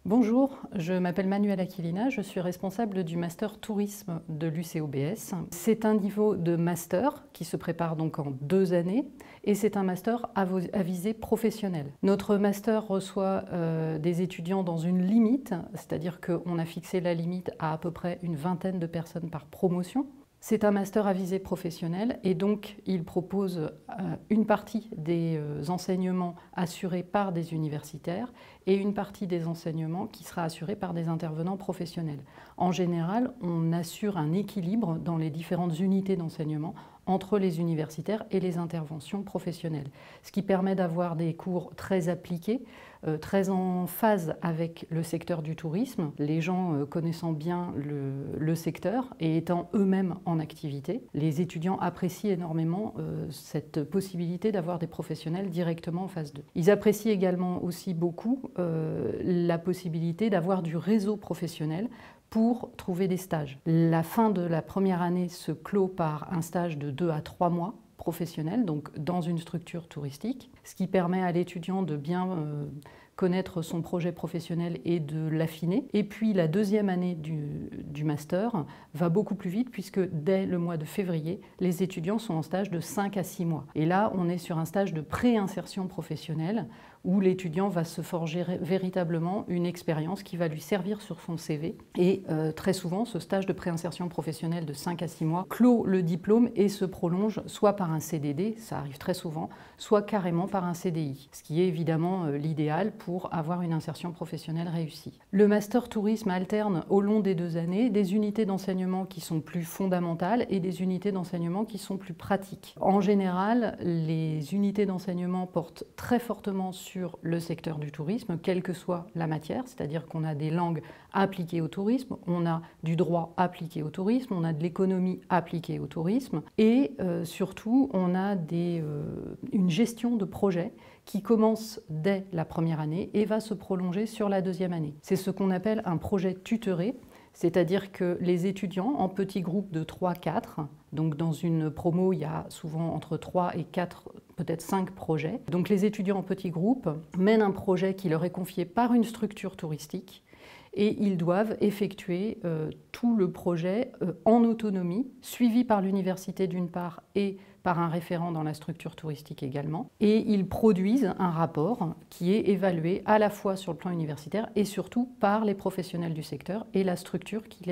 Bonjour, je m'appelle Manuela Aquilina, je suis responsable du Master Tourisme de l'UCOBS. C'est un niveau de master qui se prépare donc en 2 années et c'est un master à visée professionnelle. Notre master reçoit des étudiants dans une limite, c'est-à-dire qu'on a fixé la limite à peu près une vingtaine de personnes par promotion. C'est un master à visée professionnelle et donc il propose une partie des enseignements assurés par des universitaires et une partie des enseignements qui sera assurée par des intervenants professionnels. En général, on assure un équilibre dans les différentes unités d'enseignement entre les universitaires et les interventions professionnelles, ce qui permet d'avoir des cours très appliqués, très en phase avec le secteur du tourisme, les gens connaissant bien le secteur et étant eux-mêmes en activité. Les étudiants apprécient énormément cette possibilité d'avoir des professionnels directement en phase 2. Ils apprécient également aussi beaucoup la possibilité d'avoir du réseau professionnel pour trouver des stages. La fin de la première année se clôt par un stage de 2 à 3 mois professionnel, donc dans une structure touristique, ce qui permet à l'étudiant de bien connaître son projet professionnel et de l'affiner. Et puis la deuxième année du master va beaucoup plus vite puisque dès le mois de février, les étudiants sont en stage de 5 à 6 mois. Et là, on est sur un stage de pré-insertion professionnelle où l'étudiant va se forger véritablement une expérience qui va lui servir sur son CV. Et très souvent, ce stage de préinsertion professionnelle de 5 à 6 mois clôt le diplôme et se prolonge soit par un CDD, ça arrive très souvent, soit carrément par un CDI, ce qui est évidemment l'idéal pour avoir une insertion professionnelle réussie. Le Master Tourisme alterne au long des 2 années des unités d'enseignement qui sont plus fondamentales et des unités d'enseignement qui sont plus pratiques. En général, les unités d'enseignement portent très fortement sur le secteur du tourisme, quelle que soit la matière, c'est-à-dire qu'on a des langues appliquées au tourisme, on a du droit appliqué au tourisme, on a de l'économie appliquée au tourisme et surtout on a une gestion de projet qui commence dès la première année et va se prolonger sur la deuxième année. C'est ce qu'on appelle un projet tutoré, c'est-à-dire que les étudiants en petits groupes de 3-4, donc dans une promo il y a souvent entre 3 et 4, peut-être 5 projets, donc les étudiants en petits groupes mènent un projet qui leur est confié par une structure touristique et ils doivent effectuer tout le projet en autonomie, suivi par l'université d'une part et par un référent dans la structure touristique également. Et ils produisent un rapport qui est évalué à la fois sur le plan universitaire et surtout par les professionnels du secteur et la structure qui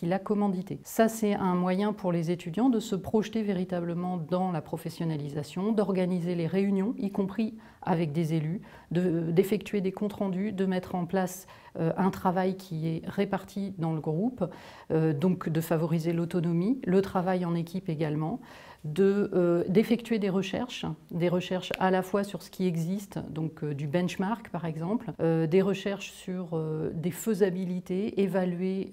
l'a commandité. Ça, c'est un moyen pour les étudiants de se projeter véritablement dans la professionnalisation, d'organiser les réunions, y compris avec des élus, d'effectuer des comptes rendus, de mettre en place un travail qui est réparti dans le groupe, donc de favoriser l'autonomie, le travail en équipe également, d'effectuer des recherches à la fois sur ce qui existe, donc du benchmark par exemple, des recherches sur des faisabilités, évaluer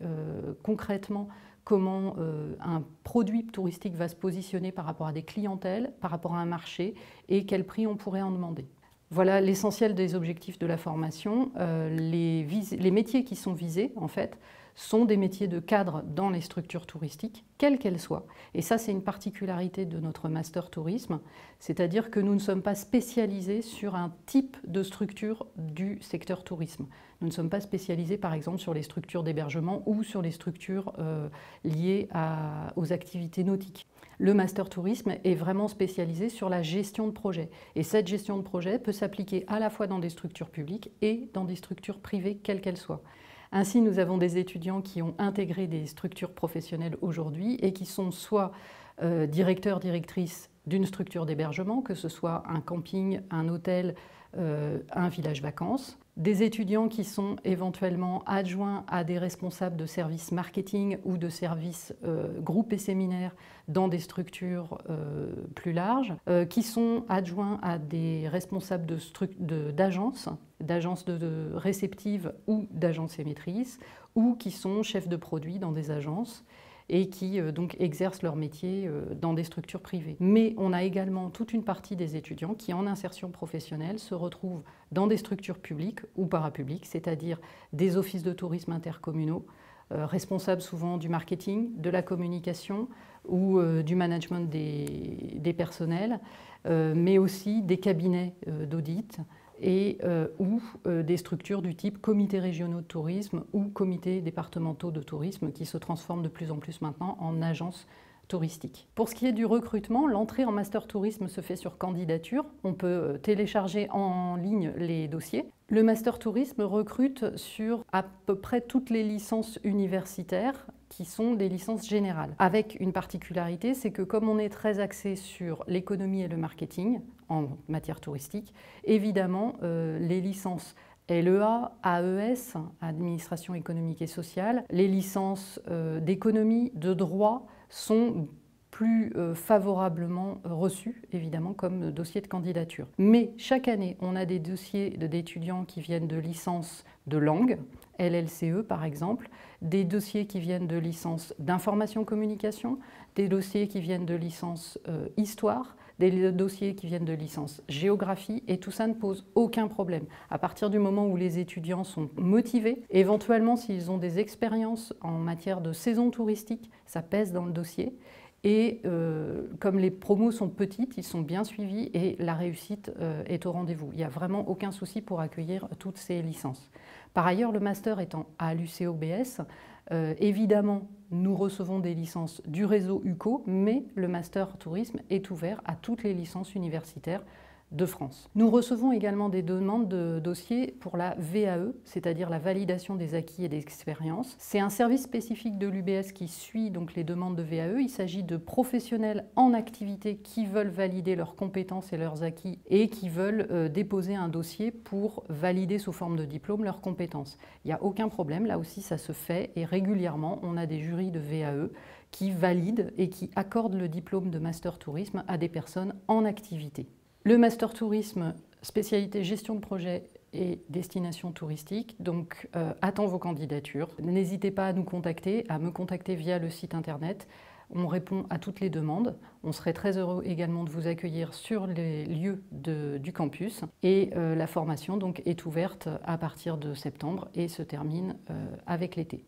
concrètement comment un produit touristique va se positionner par rapport à des clientèles, par rapport à un marché et quel prix on pourrait en demander. Voilà l'essentiel des objectifs de la formation. Les métiers qui sont visés, en fait, sont des métiers de cadre dans les structures touristiques, quelles qu'elles soient. Et ça, c'est une particularité de notre Master Tourisme, c'est-à-dire que nous ne sommes pas spécialisés sur un type de structure du secteur tourisme. Nous ne sommes pas spécialisés, par exemple, sur les structures d'hébergement ou sur les structures liées aux activités nautiques. Le Master Tourisme est vraiment spécialisé sur la gestion de projet. Et cette gestion de projet peut s'appliquer à la fois dans des structures publiques et dans des structures privées, quelles qu'elles soient. Ainsi, nous avons des étudiants qui ont intégré des structures professionnelles aujourd'hui et qui sont soit directeurs, directrices d'une structure d'hébergement, que ce soit un camping, un hôtel, un village vacances, des étudiants qui sont éventuellement adjoints à des responsables de services marketing ou de services groupes et séminaires dans des structures plus larges, qui sont adjoints à des responsables d'agences réceptives ou d'agences émettrices, ou qui sont chefs de produits dans des agences et qui donc exercent leur métier dans des structures privées. Mais on a également toute une partie des étudiants qui, en insertion professionnelle, se retrouvent dans des structures publiques ou parapubliques, c'est-à-dire des offices de tourisme intercommunaux, responsables souvent du marketing, de la communication ou du management des personnels, mais aussi des cabinets d'audit, ou des structures du type comités régionaux de tourisme ou comités départementaux de tourisme qui se transforment de plus en plus maintenant en agences touristiques. Pour ce qui est du recrutement, l'entrée en master tourisme se fait sur candidature. On peut télécharger en ligne les dossiers. Le master tourisme recrute sur à peu près toutes les licences universitaires qui sont des licences générales. Avec une particularité, c'est que comme on est très axé sur l'économie et le marketing en matière touristique, évidemment, les licences LEA, AES, Administration économique et sociale, les licences d'économie, de droit sont plus favorablement reçus, évidemment, comme dossier de candidature. Mais chaque année, on a des dossiers d'étudiants qui viennent de licences de langue, LLCE par exemple, des dossiers qui viennent de licences d'information-communication, des dossiers qui viennent de licences histoire, des dossiers qui viennent de licence géographie, et tout ça ne pose aucun problème. À partir du moment où les étudiants sont motivés, éventuellement s'ils ont des expériences en matière de saison touristique, ça pèse dans le dossier. Et comme les promos sont petites, ils sont bien suivis et la réussite est au rendez-vous. Il n'y a vraiment aucun souci pour accueillir toutes ces licences. Par ailleurs, le master étant à l'UCOBS, évidemment, nous recevons des licences du réseau UCO, mais le master tourisme est ouvert à toutes les licences universitaires de France. Nous recevons également des demandes de dossiers pour la VAE, c'est-à-dire la validation des acquis et des expériences. C'est un service spécifique de l'UBS qui suit donc les demandes de VAE. Il s'agit de professionnels en activité qui veulent valider leurs compétences et leurs acquis et qui veulent déposer un dossier pour valider sous forme de diplôme leurs compétences. Il n'y a aucun problème, là aussi ça se fait et régulièrement on a des jurys de VAE qui valident et qui accordent le diplôme de master tourisme à des personnes en activité. Le master tourisme, spécialité gestion de projet et destination touristique, donc attend vos candidatures. N'hésitez pas à nous contacter, à me contacter via le site internet. On répond à toutes les demandes. On serait très heureux également de vous accueillir sur les lieux du campus. Et la formation donc, est ouverte à partir de septembre et se termine avec l'été.